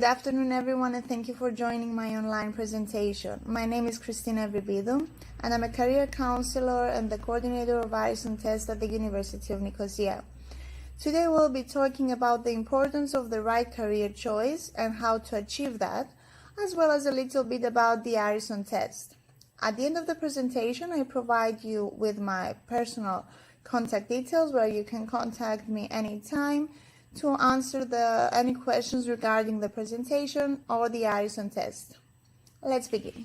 afternoon, everyone, and thank you for joining my online presentation. My name is Cristina Vivido, and I'm a career counselor and the coordinator of Ireson Test at the University of Nicosia. Today, we'll be talking about the importance of the right career choice and how to achieve that, as well as a little bit about the Ireson Test. At the end of the presentation, I provide you with my personal contact details where you can contact me anytime to answer any questions regarding the presentation or the Ireson Test. Let's begin.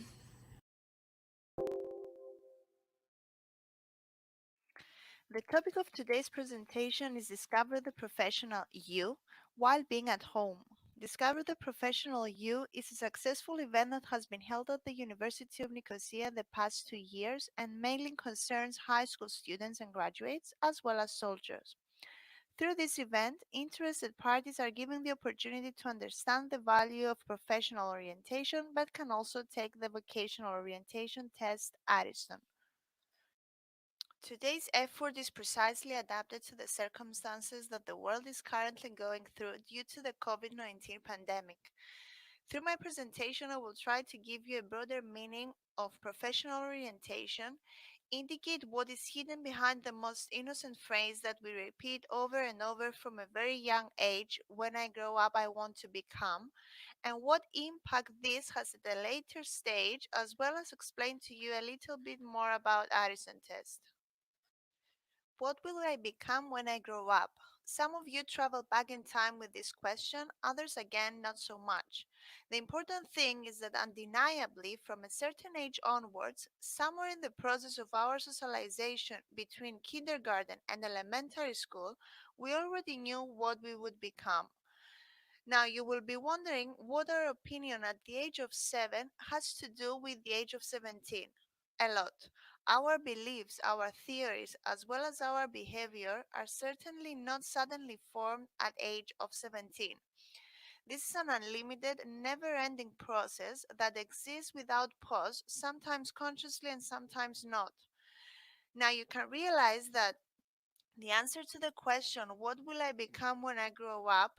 The topic of today's presentation is Discover the Professional You while being at home. Discover the Professional You is a successful event that has been held at the University of Nicosia the past 2 years and mainly concerns high school students and graduates as well as soldiers. Through this event, interested parties are given the opportunity to understand the value of professional orientation, but can also take the vocational orientation test Ireson. Today's effort is precisely adapted to the circumstances that the world is currently going through due to the COVID-19 pandemic. Through my presentation, I will try to give you a broader meaning of professional orientation, indicate what is hidden behind the most innocent phrase that we repeat over and over from a very young age, when I grow up I want to become, and what impact this has at a later stage, as well as explain to you a little bit more about Ireson Test. What will I become when I grow up? Some of you travel back in time with this question, others again not so much. The important thing is that undeniably, from a certain age onwards, somewhere in the process of our socialization between kindergarten and elementary school, we already knew what we would become. Now you will be wondering what our opinion at the age of 7 has to do with the age of 17. A lot. Our beliefs, our theories, as well as our behavior are certainly not suddenly formed at age of 17. This is an unlimited, never-ending process that exists without pause, sometimes consciously and sometimes not. Now you can realize that the answer to the question, what will I become when I grow up,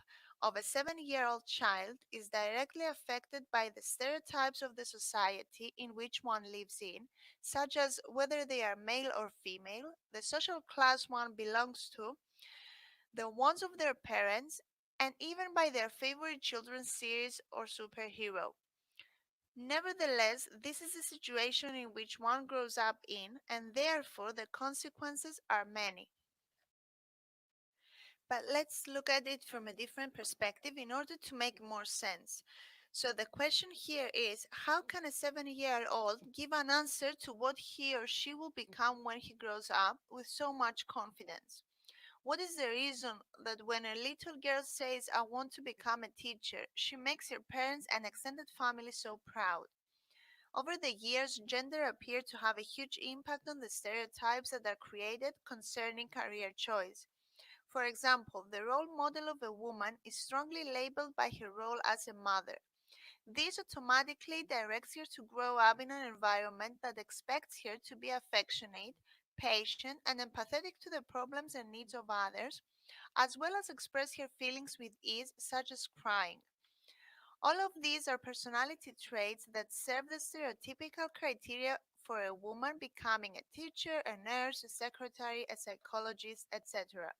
of a 7-year-old child is directly affected by the stereotypes of the society in which one lives in, such as whether they are male or female, the social class one belongs to, the ones of their parents, and even by their favorite children's series or superhero. Nevertheless, this is a situation in which one grows up in, and therefore the consequences are many. But let's look at it from a different perspective in order to make more sense. So the question here is, how can a 7-year-old give an answer to what he or she will become when he grows up with so much confidence? What is the reason that when a little girl says, I want to become a teacher, she makes her parents and extended family so proud? Over the years, gender appeared to have a huge impact on the stereotypes that are created concerning career choice. For example, the role model of a woman is strongly labeled by her role as a mother. This automatically directs her to grow up in an environment that expects her to be affectionate, patient, and empathetic to the problems and needs of others, as well as express her feelings with ease, such as crying. All of these are personality traits that serve the stereotypical criteria for a woman becoming a teacher, a nurse, a secretary, a psychologist, etc.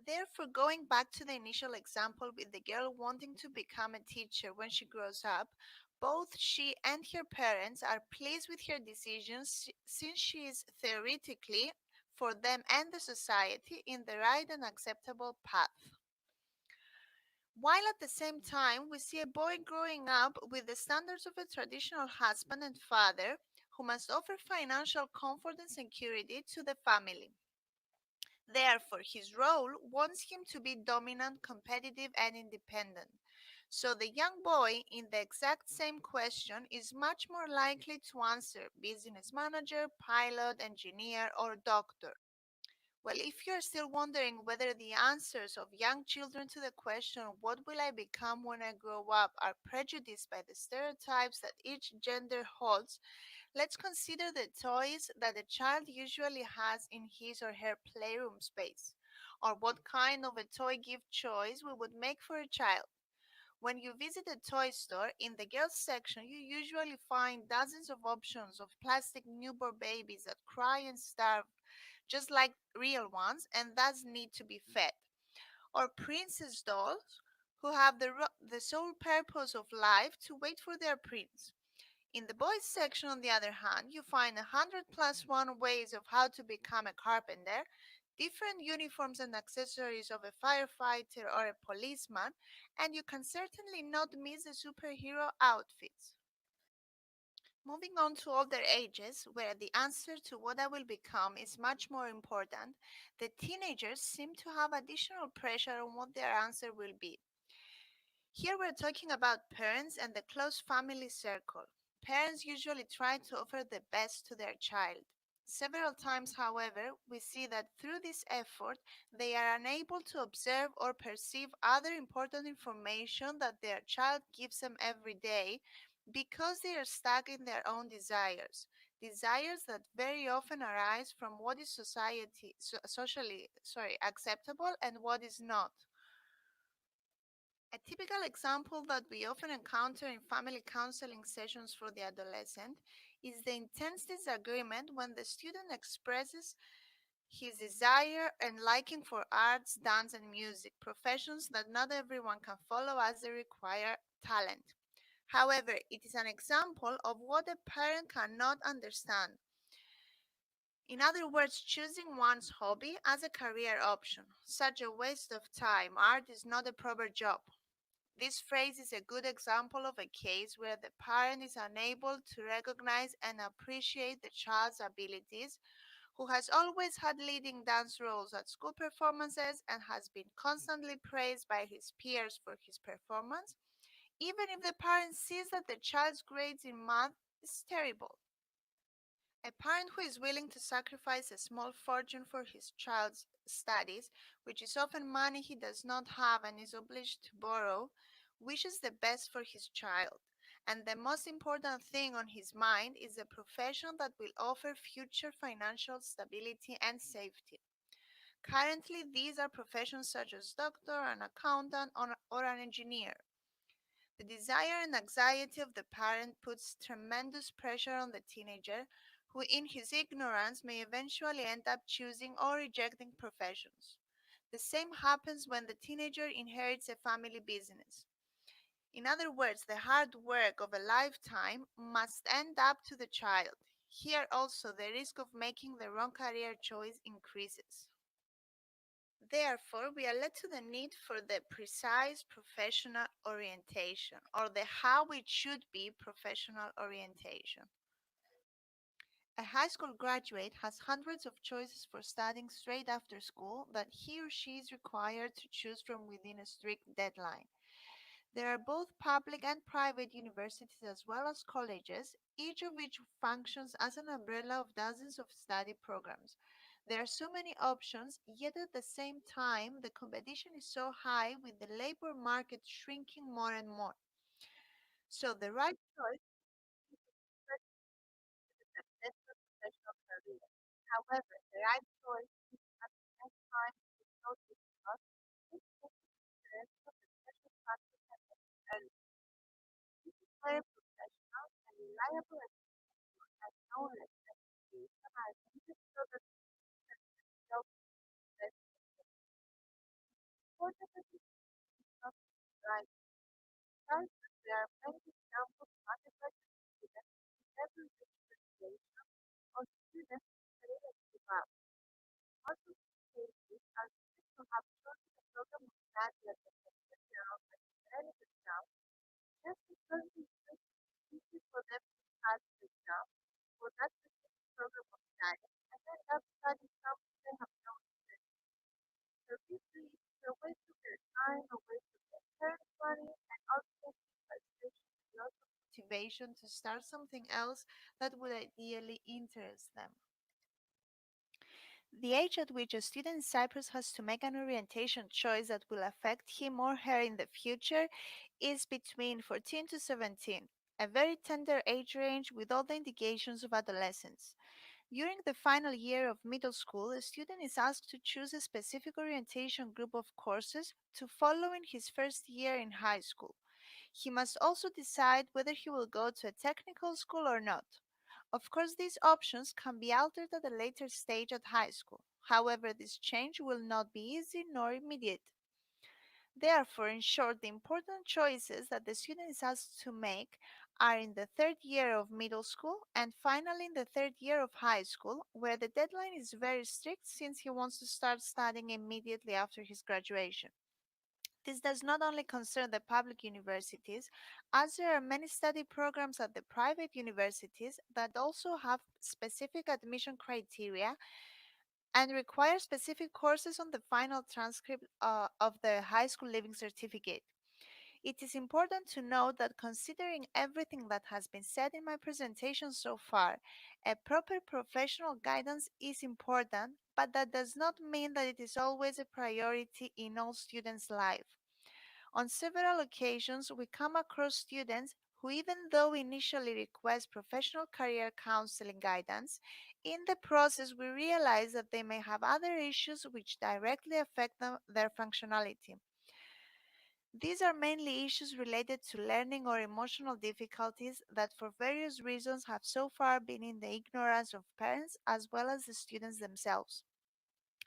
Therefore, going back to the initial example with the girl wanting to become a teacher when she grows up, both she and her parents are pleased with her decisions since she is theoretically, for them and the society, in the right and acceptable path. While at the same time, we see a boy growing up with the standards of a traditional husband and father who must offer financial comfort and security to the family. Therefore, his role wants him to be dominant, competitive, and independent. So the young boy, in the exact same question, is much more likely to answer business manager, pilot, engineer, or doctor. Well, if you're still wondering whether the answers of young children to the question, what will I become when I grow up, are prejudiced by the stereotypes that each gender holds, let's consider the toys that a child usually has in his or her playroom space, or what kind of a toy gift choice we would make for a child. When you visit a toy store, in the girls section, you usually find dozens of options of plastic newborn babies that cry and starve just like real ones and thus need to be fed. Or princess dolls who have the sole purpose of life to wait for their prince. In the boys section, on the other hand, you find 100 plus 1 ways of how to become a carpenter, different uniforms and accessories of a firefighter or a policeman, and you can certainly not miss the superhero outfits. Moving on to older ages, where the answer to what I will become is much more important, the teenagers seem to have additional pressure on what their answer will be. Here we're talking about parents and the close family circle. Parents usually try to offer the best to their child. Several times, however, we see that through this effort, they are unable to observe or perceive other important information that their child gives them every day because they are stuck in their own desires. Desires that very often arise from what is socially acceptable and what is not. A typical example that we often encounter in family counseling sessions for the adolescent is the intense disagreement when the student expresses his desire and liking for arts, dance, and music, professions that not everyone can follow as they require talent. However, it is an example of what a parent cannot understand. In other words, choosing one's hobby as a career option. Such a waste of time. Art is not a proper job. This phrase is a good example of a case where the parent is unable to recognize and appreciate the child's abilities, who has always had leading dance roles at school performances and has been constantly praised by his peers for his performance, even if the parent sees that the child's grades in math is terrible. A parent who is willing to sacrifice a small fortune for his child's studies, which is often money he does not have and is obliged to borrow, wishes the best for his child. And the most important thing on his mind is a profession that will offer future financial stability and safety. Currently, these are professions such as doctor, an accountant, or an engineer. The desire and anxiety of the parent puts tremendous pressure on the teenager, who, in his ignorance, may eventually end up choosing or rejecting professions. The same happens when the teenager inherits a family business. In other words, the hard work of a lifetime must end up to the child. Here also, the risk of making the wrong career choice increases. Therefore, we are led to the need for the precise professional orientation or the how it should be professional orientation. A high school graduate has hundreds of choices for studying straight after school that he or she is required to choose from within a strict deadline. There are both public and private universities as well as colleges, each of which functions as an umbrella of dozens of study programs. There are so many options, yet at the same time, the competition is so high with the labor market shrinking more and more. So the right choice is a successful professional career. However, the right choice at the same time is so difficult. This makes the of the special factors and early. This is where professional and reliable and knowledge and education are needed so that self-success portability is not right. Thus, there are many examples of undergraduate students who never reach graduation or students who fail and give up. Most of these cases are students who have chosen a program of study at the secondary or early exam just because it was easy for them to pass the exam for that specific program of study and end up studying something they have no interest in. So this leads to a waste of their time, a waste of their parents' money, and ultimately frustration and loss of motivation to start something else that would ideally interest them. The age at which a student in Cyprus has to make an orientation choice that will affect him or her in the future is between 14 to 17, a very tender age range with all the indications of adolescence. During the final year of middle school, a student is asked to choose a specific orientation group of courses to follow in his first year in high school. He must also decide whether he will go to a technical school or not. Of course, these options can be altered at a later stage at high school. However, this change will not be easy nor immediate. Therefore, in short, the important choices that the student is asked to make are in the third year of middle school and finally in the third year of high school, where the deadline is very strict since he wants to start studying immediately after his graduation. This does not only concern the public universities, as there are many study programs at the private universities that also have specific admission criteria and require specific courses on the final transcript of the high school leaving certificate. It is important to note that considering everything that has been said in my presentation so far, a proper professional guidance is important, but that does not mean that it is always a priority in all students' life. On several occasions, we come across students who, even though initially request professional career counseling guidance, in the process we realize that they may have other issues which directly affect their functionality. These are mainly issues related to learning or emotional difficulties that, for various reasons, have so far been in the ignorance of parents as well as the students themselves.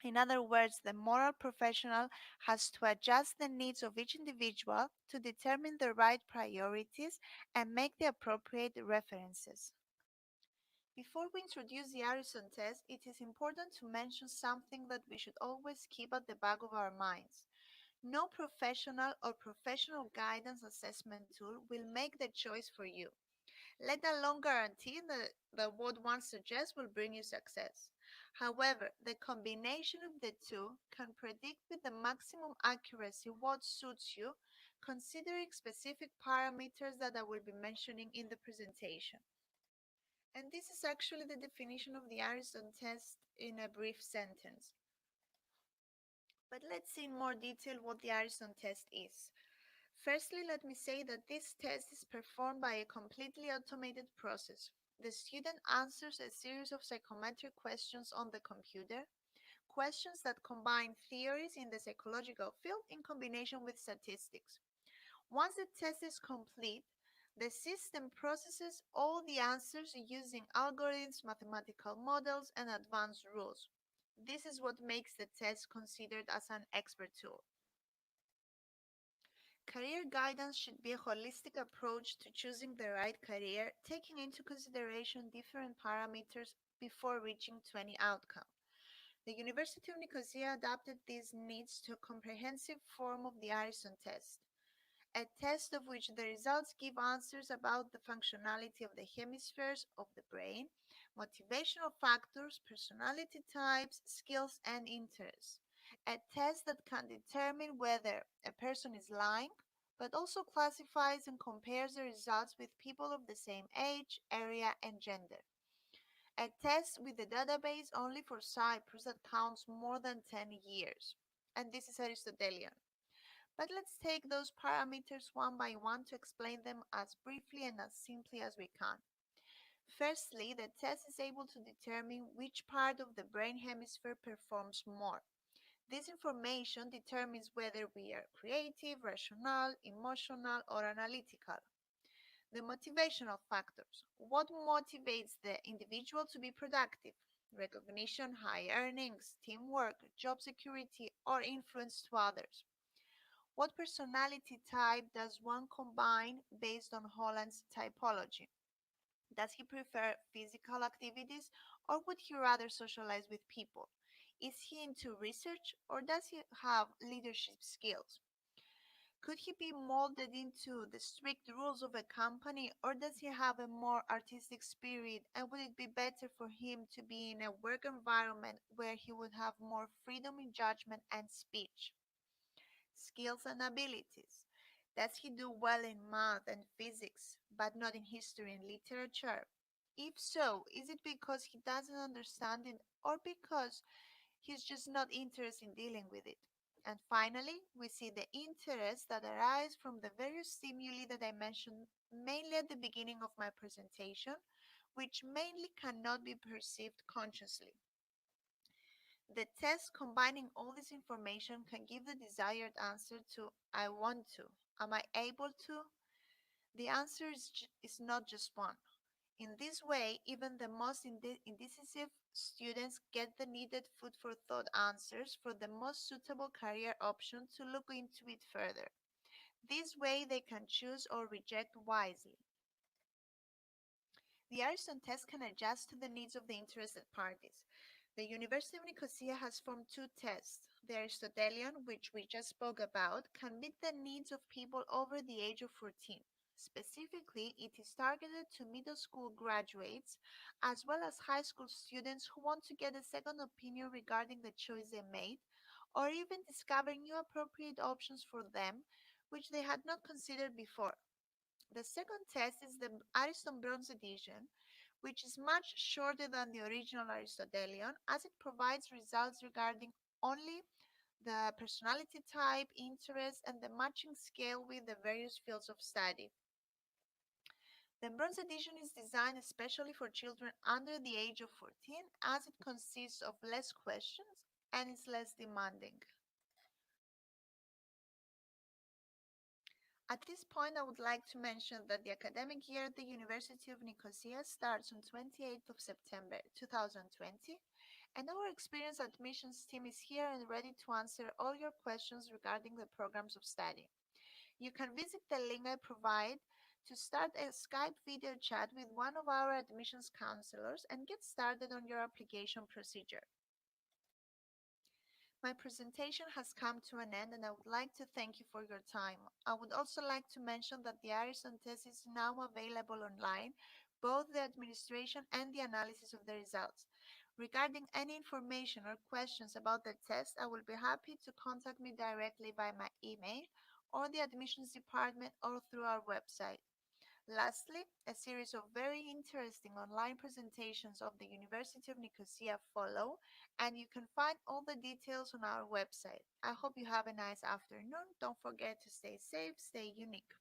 In other words, the moral professional has to adjust the needs of each individual to determine the right priorities and make the appropriate references. Before we introduce the Ireson test, it is important to mention something that we should always keep at the back of our minds. No professional or professional guidance assessment tool will make the choice for you, let alone guarantee that what one suggests will bring you success. However, the combination of the two can predict with the maximum accuracy what suits you, considering specific parameters that I will be mentioning in the presentation. And this is actually the definition of the Ireson test in a brief sentence. But let's see in more detail what the Ireson test is. Firstly, let me say that this test is performed by a completely automated process. The student answers a series of psychometric questions on the computer, questions that combine theories in the psychological field in combination with statistics. Once the test is complete, the system processes all the answers using algorithms, mathematical models, and advanced rules. This is what makes the test considered as an expert tool. Career guidance should be a holistic approach to choosing the right career, taking into consideration different parameters before reaching to any outcome. The University of Nicosia adapted these needs to a comprehensive form of the Ireson test, a test of which the results give answers about the functionality of the hemispheres of the brain, motivational factors, personality types, skills, and interests. A test that can determine whether a person is lying, but also classifies and compares the results with people of the same age, area, and gender. A test with a database only for Cyprus that counts more than 10 years. And this is Aristotelian. But let's take those parameters one by one to explain them as briefly and as simply as we can. Firstly, the test is able to determine which part of the brain hemisphere performs more. This information determines whether we are creative, rational, emotional, or analytical. The motivational factors. What motivates the individual to be productive? Recognition, high earnings, teamwork, job security, or influence to others. What personality type does one combine based on Holland's typology? Does he prefer physical activities or would he rather socialize with people? Is he into research or does he have leadership skills? Could he be molded into the strict rules of a company or does he have a more artistic spirit and would it be better for him to be in a work environment where he would have more freedom in judgment and speech? Skills and abilities. Does he do well in math and physics, but not in history and literature? If so, is it because he doesn't understand it or because he's just not interested in dealing with it? And finally, we see the interests that arise from the various stimuli that I mentioned mainly at the beginning of my presentation, which mainly cannot be perceived consciously. The test combining all this information can give the desired answer to I want to, am I able to? The answer is not just one. In this way, even the most indecisive students get the needed food for thought answers for the most suitable career option to look into it further. This way, they can choose or reject wisely. The Ireson Test can adjust to the needs of the interested parties. The University of Nicosia has formed two tests. The Aristotelian, which we just spoke about, can meet the needs of people over the age of 14. Specifically, it is targeted to middle school graduates as well as high school students who want to get a second opinion regarding the choice they made or even discover new appropriate options for them which they had not considered before. The second test is the Ariston Bronze edition, which is much shorter than the original Aristotelian as it provides results regarding only the personality type, interest, and the matching scale with the various fields of study. The bronze edition is designed especially for children under the age of 14 as it consists of less questions and is less demanding. At this point, I would like to mention that the academic year at the University of Nicosia starts on 28th of September 2020, and our experienced admissions team is here and ready to answer all your questions regarding the programs of study. You can visit the link I provide to start a Skype video chat with one of our admissions counselors and get started on your application procedure. My presentation has come to an end and I would like to thank you for your time. I would also like to mention that the Ireson test is now available online, both the administration and the analysis of the results. Regarding any information or questions about the test, I will be happy to contact me directly by my email or the admissions department or through our website. Lastly, a series of very interesting online presentations of the University of Nicosia follow, and you can find all the details on our website. I hope you have a nice afternoon. Don't forget to stay safe, stay unique.